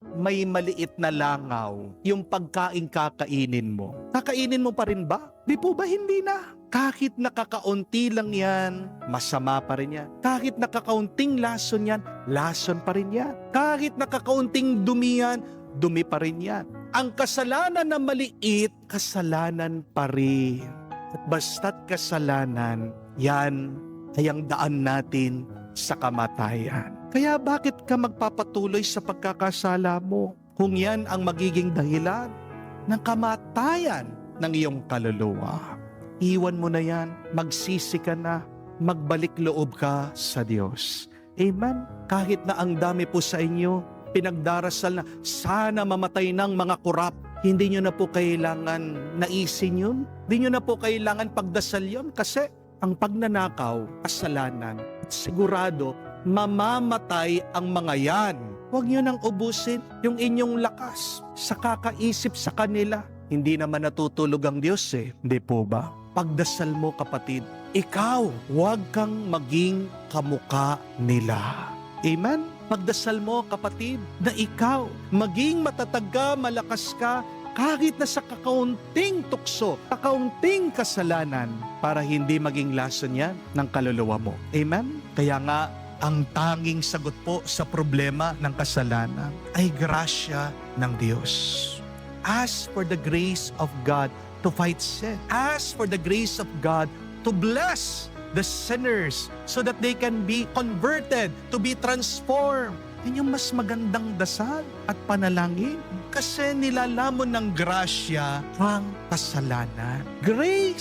may maliit na langaw yung pagkain kakainin mo. Kakainin mo pa rin ba? Di po ba hindi na? Kahit nakakaunti lang yan, masama pa rin yan. Kahit nakakaunting lason yan, lason pa rin yan. Kahit nakakaunting dumi yan, dumi pa rin yan. Ang kasalanan na maliit, kasalanan pa rin. At basta't kasalanan, yan ay ang daan natin sa kamatayan. Kaya bakit ka magpapatuloy sa pagkakasala mo kung yan ang magiging dahilan ng kamatayan ng iyong kaluluwa? Iwan mo na yan, magsisi ka na, magbalik loob ka sa Diyos. Amen? Kahit na ang dami po sa inyo, pinagdarasal na sana mamatay ng mga kurap, hindi nyo na po kailangan naisin yun. Hindi nyo na po kailangan pagdasal yun kasi ang pagnanakaw, kasalanan, sigurado, mamamatay ang mga yan. Huwag nyo nang ubusin yung inyong lakas sa kakaisip sa kanila. Hindi naman natutulog ang Diyos hindi po ba? Pagdasal mo kapatid, ikaw, huwag kang maging kamuka nila. Amen? Pagdasal mo kapatid, na ikaw, maging matatag ka, malakas ka, kahit na sa kakaunting tukso, kakaunting kasalanan, para hindi maging lason yan ng kaluluwa mo. Amen? Kaya nga, ang tanging sagot po sa problema ng kasalanan ay grasya ng Diyos. Ask for the grace of God to fight sin. Ask for the grace of God to bless the sinners so that they can be converted, to be transformed. Yan yung mas magandang dasal at panalangin. Kasi nilalamon ng grasya ang kasalanan. Grace